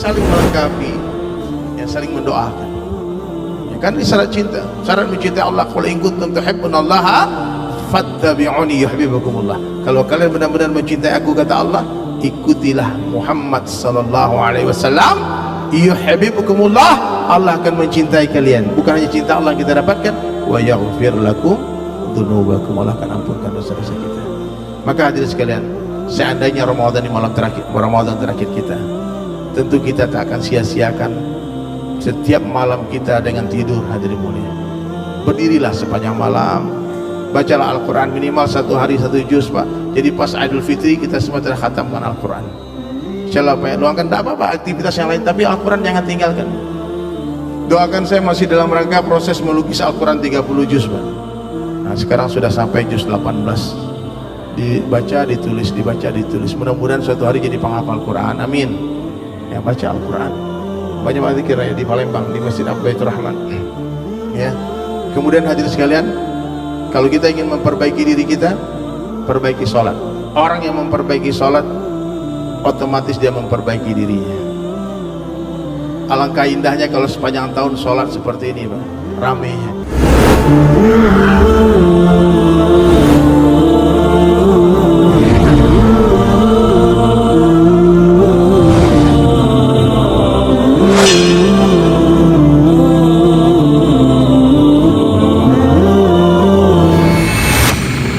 saling melengkapi, yang saling mendoakan. Ya kan ini syarat cinta, syarat mencintai Allah. Qul in kuntum tuhibbunallaha fattabi'uni yuhibbukumullah. Kalau kalian benar-benar mencintai aku, kata Allah, ikutilah Muhammad sallallahu alaihi wasallam, yuhibbukumullah, Allah akan mencintai kalian. Bukan hanya cinta Allah kita dapatkan, wa yaghfir lakum dzunubakum, Allah akan ampunkan dosa-dosa kita. Maka hadirin sekalian, seandainya Ramadan ini Ramadan terakhir kita, tentu kita tak akan sia-siakan setiap malam kita dengan tidur. Hadirin mulia, berdirilah sepanjang malam, bacalah Al-Quran minimal satu hari satu juz, Pak. Jadi pas Idul Fitri kita semua telah khatamkan Al-Quran. Insyaallah Pak, luangkan tak apa-apa aktivitas yang lain, tapi Al-Quran jangan tinggalkan. Doakan saya masih dalam rangka proses melukis Al-Quran 30 juz, Pak. Nah sekarang sudah sampai juz 18, dibaca ditulis, dibaca ditulis. Mudah-mudahan suatu hari jadi penghafal Quran, amin. Yang baca Al-Quran banyak banget zikir ya di Palembang, di Masjid Baitur Rahman ya. Kemudian hadirin sekalian, kalau kita ingin memperbaiki diri kita, perbaiki sholat. Orang yang memperbaiki sholat, otomatis dia memperbaiki dirinya. Alangkah indahnya kalau sepanjang tahun sholat seperti ini, Pak, ramenya.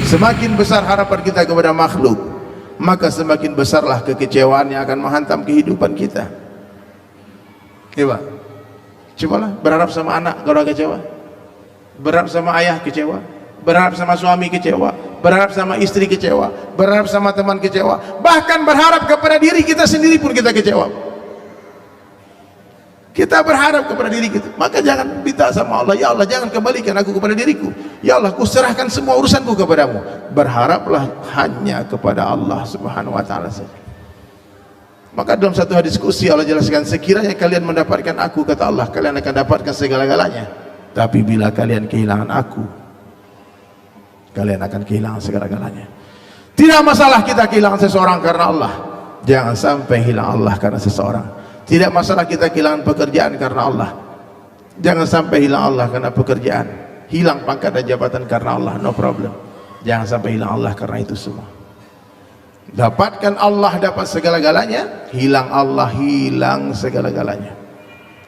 Semakin besar harapan kita kepada makhluk, maka semakin besarlah kekecewaan yang akan menghantam kehidupan kita. Coba, cobalah berharap sama anak kalau kecewa, berharap sama ayah kecewa, berharap sama suami kecewa, berharap sama istri kecewa, berharap sama teman kecewa, bahkan berharap kepada diri kita sendiri pun kita kecewa. Kita berharap kepada diri kita, maka jangan minta sama Allah, ya Allah jangan kembalikan aku kepada diriku, ya Allah ku serahkan semua urusanku kepadamu. Berharaplah hanya kepada Allah subhanahu wa ta'ala saja. Maka dalam satu hadis qudsi Allah jelaskan, sekiranya kalian mendapatkan aku, kata Allah, kalian akan dapatkan segala-galanya. Tapi bila kalian kehilangan aku, kalian akan kehilangan segala-galanya. Tidak masalah kita kehilangan seseorang karena Allah, jangan sampai hilang Allah karena seseorang. Tidak masalah kita kehilangan pekerjaan karena Allah, jangan sampai hilang Allah karena pekerjaan. Hilang pangkat dan jabatan karena Allah, no problem. Jangan sampai hilang Allah karena itu semua. Dapatkan Allah, dapat segala-galanya. Hilang Allah, hilang segala-galanya.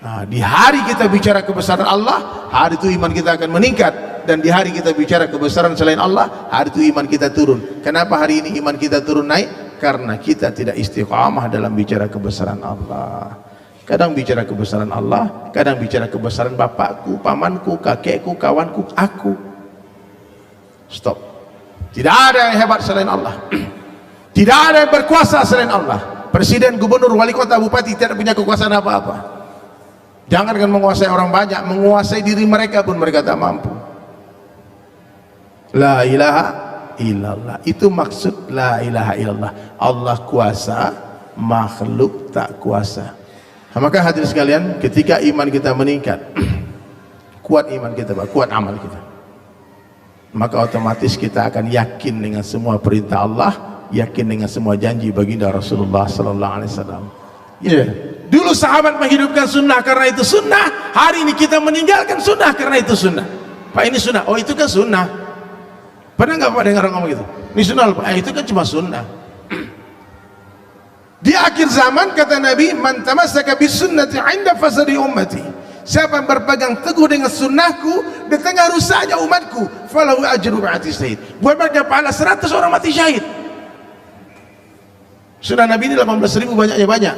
Nah, di hari kita bicara kebesaran Allah, hari itu iman kita akan meningkat. Dan di hari kita bicara kebesaran selain Allah, hari itu iman kita turun. Kenapa hari ini iman kita turun naik? Karena kita tidak istiqamah dalam bicara kebesaran Allah. Kadang bicara kebesaran Allah, kadang bicara kebesaran bapakku, pamanku, kakekku, kawanku, aku. Stop. Tidak ada yang hebat selain Allah. Tidak ada yang berkuasa selain Allah. Presiden, gubernur, wali kota, bupati tidak punya kekuasaan apa-apa. Jangankan menguasai orang banyak, menguasai diri mereka pun mereka tak mampu. La ilaha illallah, itu maksud la ilaha illallah. Allah kuasa, makhluk tak kuasa. Nah, maka hadirin sekalian, ketika iman kita meningkat, kuat iman kita, kuat amal kita, maka otomatis kita akan yakin dengan semua perintah Allah, yakin dengan semua janji baginda Rasulullah sallallahu alaihi wasallam. Ya, dulu sahabat menghidupkan sunnah karena itu sunnah, hari ini kita meninggalkan sunnah karena itu sunnah. Pak, ini sunnah, oh itu kan sunnah. Pernah nggak Pak dengar orang ngomong gitu? Ini sunnah, Pak, itu kan cuma sunnah. Di akhir zaman kata Nabi, man tamassaka bis sunnati 'inda fasadi ummati. Siapa yang berpegang teguh dengan sunnahku di tengah rusaknya umatku, falahu ajru mi'ati syahid. Buat mereka pahala 100 orang mati syahid. Sunnah Nabi ini 18.000 banyaknya banyak.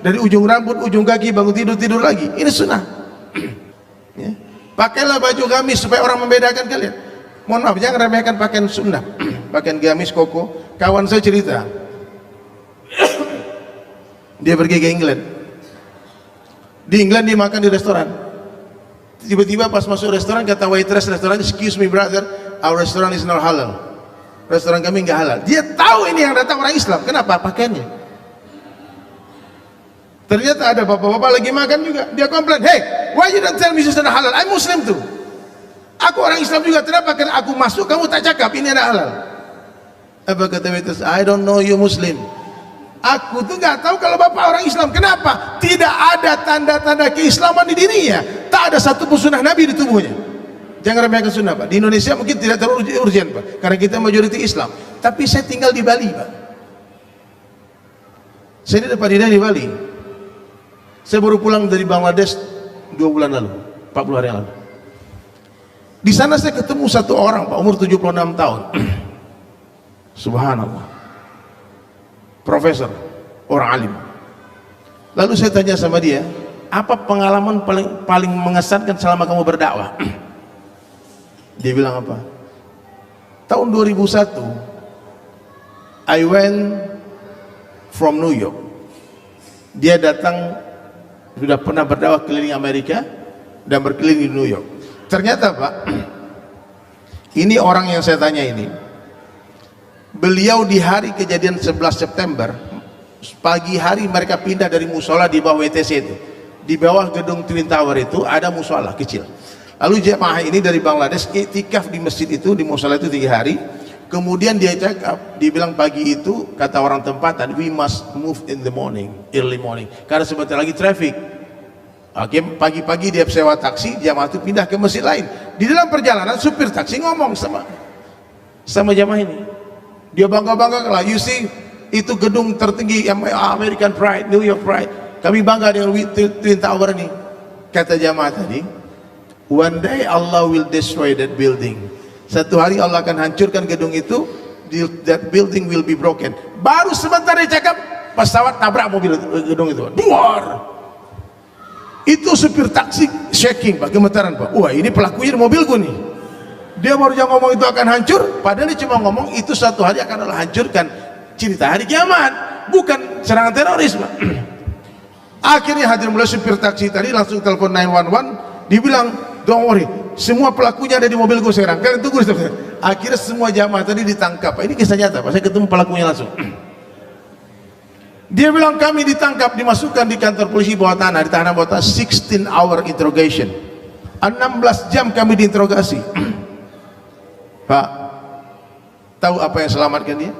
Dari ujung rambut, ujung kaki, bangun tidur, tidur lagi. Ini sunnah. Ya. Pakailah baju gamis supaya orang membedakan kalian. Mohon maaf, jangan remehkan pakaian sunnah. Pakaian gamis koko. Kawan saya cerita, dia pergi ke England. Di England dia makan di restoran. Tiba-tiba pas masuk restoran kata waitress restoran, excuse me brother, our restaurant is not halal. Restoran kami nggak halal. Dia tahu ini yang datang orang Islam. Kenapa? Pakaiannya. Ternyata ada bapak-bapak lagi makan juga. Dia komplain, hey, why you don't tell me this is not halal? I'm Muslim too. Aku orang Islam juga. Kenapa? Karena aku masuk kamu tak cakap ini ada halal. Apa kata waitress? I don't know you Muslim. Aku tuh nggak tahu kalau bapak orang Islam. Kenapa? Tidak ada tanda-tanda keislaman di dirinya. Tak ada satu pun sunnah Nabi di tubuhnya. Jangan remehkan sunnah, Pak. Di Indonesia mungkin tidak terlalu urgent, Pak, karena kita majoriti Islam. Tapi saya tinggal di Bali, Pak. Saya di depan di Bali. Saya baru pulang dari Bangladesh 2 bulan lalu, 40 hari yang lalu. Di sana saya ketemu satu orang, Pak, umur 76 tahun. Subhanallah. Profesor, orang alim. Lalu saya tanya sama dia, apa pengalaman paling mengesankan selama kamu berdakwah? Dia bilang apa? Tahun 2001 I went from New York. Dia datang, sudah pernah berdakwah keliling Amerika dan berkeliling di New York. Ternyata, Pak, ini orang yang saya tanya ini, beliau di hari kejadian 11 September pagi hari mereka pindah dari musola di bawah WTC itu. Di bawah gedung Twin Tower itu ada musola kecil. Lalu jemaah ini dari Bangladesh iktikaf di masjid itu, di musola itu 3 hari. Kemudian dia cakap, dia bilang pagi itu kata orang tempatan, we must move in the morning, early morning, karena sebentar lagi traffic. Oke, pagi-pagi dia sewa taksi, jemaah itu pindah ke masjid lain. Di dalam perjalanan supir taksi ngomong sama jemaah ini. Dia bangga-bangga lah, you see, itu gedung tertinggi American Pride, New York Pride. Kami bangga dengan Twin Tower ini. Kata jamaah tadi, one day Allah will destroy that building. Satu hari Allah akan hancurkan gedung itu, that building will be broken. Baru sebentar dia cakap, pesawat tabrak mobil gedung itu. Duar! Itu supir taksi shaking, Pak, gemetaran, Pak. Wah, ini pelakunya di mobilku nih. Dia baru jangan ngomong itu akan hancur, padahal dia cuma ngomong itu suatu hari akan Allah hancurkan. Cerita hari kiamat, bukan serangan teroris, Pak. Akhirnya hadir mulai supir taksi tadi langsung telepon 911, dibilang don't worry, semua pelakunya ada di mobil gue sekarang, kalian tunggu. Akhirnya semua jamaah tadi ditangkap. Ini kisah nyata, Pak, saya ketemu pelakunya langsung. Dia bilang kami ditangkap, dimasukkan di kantor polisi bawah tanah, ditahan bawah tanah, 16 hour interrogation, 16 jam kami diinterogasi. Pak, tahu apa yang selamatkan dia?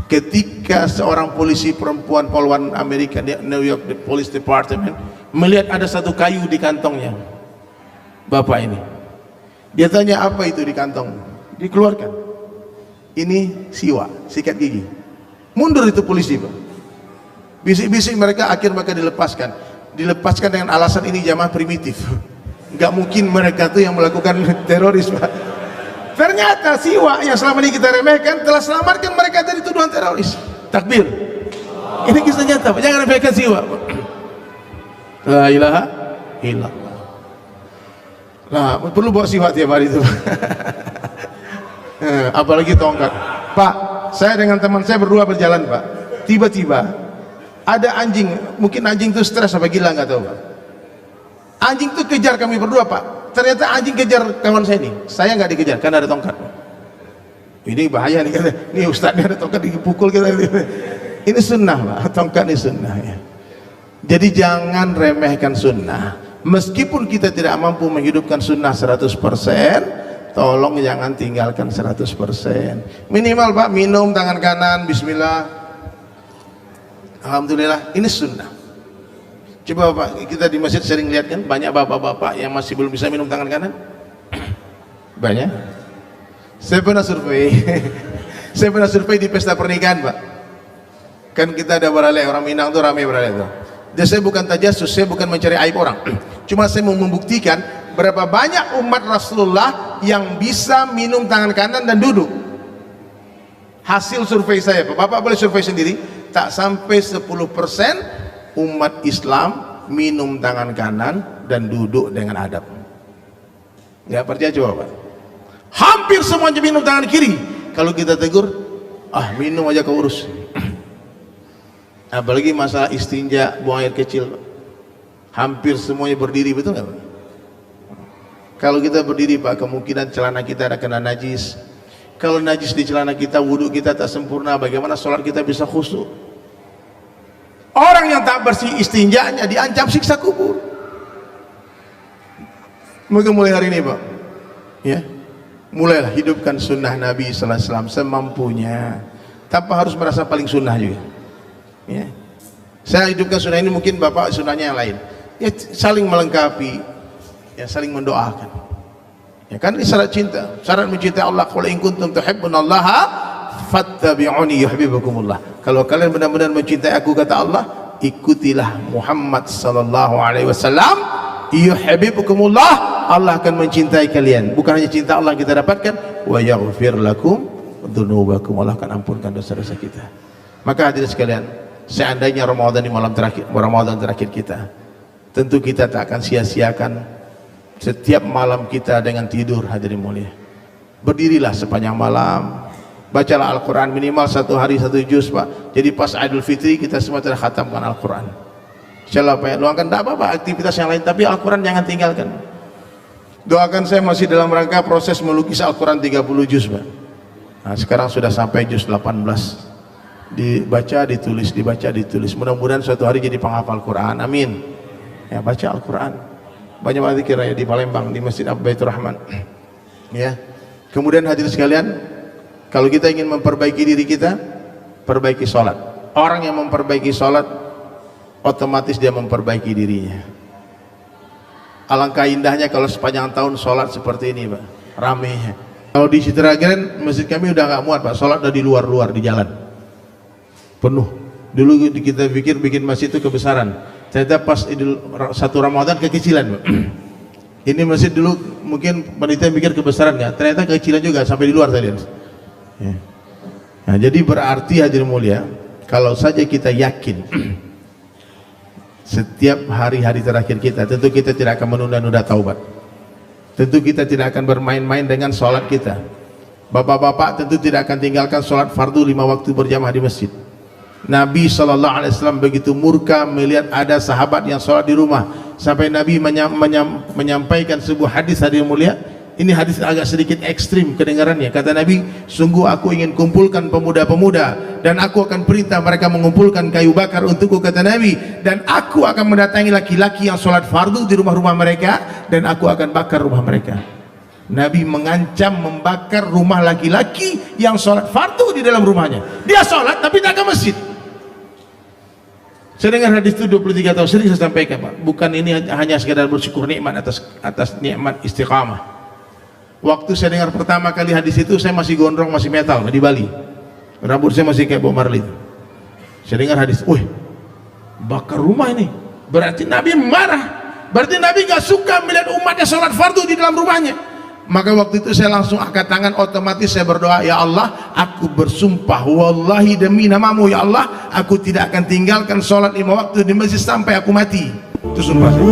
Ketika seorang polisi perempuan polwan Amerika di New York Police Department melihat ada satu kayu di kantongnya bapak ini, dia tanya apa itu di kantong, dikeluarkan, ini siwa, sikat gigi. Mundur itu polisi, Pak. Bisik-bisik mereka, akhir mereka dilepaskan dengan alasan ini jamaah primitif, nggak mungkin mereka tuh yang melakukan teroris, Pak. Ternyata siwa yang selama ini kita remehkan telah selamatkan mereka dari tuduhan teroris. Takbir. Ini kisah nyata, Pak. Jangan remehkan siwa, Pak. La ilaha illallah. Nah, perlu bawa siwa tiap hari itu. Apalagi tongkat. Pak, saya dengan teman saya berdua berjalan, Pak. Tiba-tiba ada anjing, mungkin anjing itu stres apa gila nggak tahu, Pak. Anjing itu kejar kami berdua, Pak. Ternyata anjing kejar kawan saya ini, saya nggak dikejar karena ada tongkat. Ini bahaya nih, kata, ini ustadznya ada tongkat dipukul kita. Ini sunnah, Pak, tongkat ini sunnah ya. Jadi jangan remehkan sunnah. Meskipun kita tidak mampu menghidupkan sunnah 100%, tolong jangan tinggalkan 100%. Minimal, Pak, minum tangan kanan, bismillah, alhamdulillah, ini sunnah. Coba, Pak, kita di masjid sering lihat kan banyak bapak-bapak yang masih belum bisa minum tangan kanan. Banyak. Saya pernah survei di pesta pernikahan, Pak. Kan kita ada barale, orang Minang tuh ramai barale tuh. Dan saya bukan tajasus, saya bukan mencari aib orang. Cuma saya mau membuktikan berapa banyak umat Rasulullah yang bisa minum tangan kanan dan duduk. Hasil survei saya, Pak. Bapak boleh survei sendiri, tak sampai 10% umat Islam minum tangan kanan dan duduk dengan adab. Nggak percaya coba, Pak. Hampir semuanya minum tangan kiri. Kalau kita tegur, minum aja kau urus. Apalagi masalah istinja, buang air kecil, hampir semuanya berdiri, betul nggak, Pak? Kalau kita berdiri, Pak, kemungkinan celana kita ada kena najis. Kalau najis di celana kita, wudhu kita tak sempurna, bagaimana sholat kita bisa khusyuk? Orang yang tak bersih istinjanya diancam siksa kubur. Maka mulai hari ini, Pak, ya, mulailah hidupkan sunnah Nabi sallallahu alaihi wasallam semampunya, tanpa harus merasa paling sunnah juga. Ya. Saya hidupkan sunnah ini, mungkin bapak sunnahnya yang lain. Ya, saling melengkapi, ya, saling mendoakan. Ya kan, ini syarat cinta, syarat mencintai Allah. Qul in kuntum tuhibbunallaha fattabi'uni yuhibbukumullah. Kalau kalian benar-benar mencintai aku, kata Allah, ikutilah Muhammad sallallahu alaihi wasallam, yuhibbukumullah, Allah akan mencintai kalian. Bukan hanya cinta Allah kita dapatkan, wa yaghfir lakum dzunubakum, Allah akan ampunkan dosa-dosa kita. Maka hadirin sekalian, seandainya Ramadan ini Ramadan terakhir kita, tentu kita tak akan sia-siakan setiap malam kita dengan tidur. Hadirin mulia, berdirilah sepanjang malam, bacalah Al-Quran minimal 1 hari 1 juz, Pak. Jadi pas Idul Fitri kita semua telah khatamkan Al-Quran. Insyaallah Pak, luangkan, tak apa-apa aktivitas yang lain, tapi Al-Quran jangan tinggalkan. Doakan saya masih dalam rangka proses melukis Al-Quran 30 juz, Pak. Nah, sekarang sudah sampai juz 18, dibaca ditulis, dibaca ditulis. Mudah-mudahan suatu hari jadi penghafal Quran, amin. Ya, baca Al-Quran banyak banget kira ya, di Palembang di Masjid Baitur Rahman. Ya, kemudian hadirin sekalian, kalau kita ingin memperbaiki diri kita, perbaiki sholat. Orang yang memperbaiki sholat, otomatis dia memperbaiki dirinya. Alangkah indahnya kalau sepanjang tahun sholat seperti ini, Pak, ramenya. Kalau di Citra-Grand, masjid kami udah nggak muat, Pak, sholat udah di luar-luar, di jalan penuh. Dulu kita pikir bikin masjid itu kebesaran, ternyata pas satu Ramadan kekecilan, Pak. Ini masjid dulu mungkin panitia pikir kebesaran, nggak, ternyata kekecilan juga sampai di luar tadi. Ya. Nah, jadi berarti hadirin mulia, kalau saja kita yakin setiap hari-hari terakhir kita, tentu kita tidak akan menunda-nunda taubat. Tentu kita tidak akan bermain-main dengan sholat kita. Bapak-bapak tentu tidak akan tinggalkan sholat fardu 5 waktu berjamaah di masjid. Nabi SAW begitu murka melihat ada sahabat yang sholat di rumah, sampai Nabi menyampaikan sebuah hadis, hadirin mulia. Ini hadis agak sedikit ekstrim kedengarannya. Kata Nabi, sungguh aku ingin kumpulkan pemuda-pemuda, dan aku akan perintah mereka mengumpulkan kayu bakar untukku, kata Nabi, dan aku akan mendatangi laki-laki yang sholat fardu di rumah-rumah mereka, dan aku akan bakar rumah mereka. Nabi mengancam membakar rumah laki-laki yang sholat fardu di dalam rumahnya. Dia sholat tapi tak ke masjid. Saya dengar hadis itu 23 tahun, sering saya sampaikan, Pak. Bukan ini hanya sekedar bersyukur nikmat atas nikmat istiqamah. Waktu saya dengar pertama kali hadis itu, saya masih gondrong, masih metal di Bali. Rambut saya masih kayak Bob Marley. Saya dengar hadis, wih, bakar rumah ini. Berarti Nabi marah. Berarti Nabi gak suka melihat umatnya sholat fardu di dalam rumahnya. Maka waktu itu saya langsung angkat tangan, otomatis saya berdoa, ya Allah, aku bersumpah wallahi demi namamu ya Allah, aku tidak akan tinggalkan sholat 5 waktu di masjid sampai aku mati. Itu sumpah saya.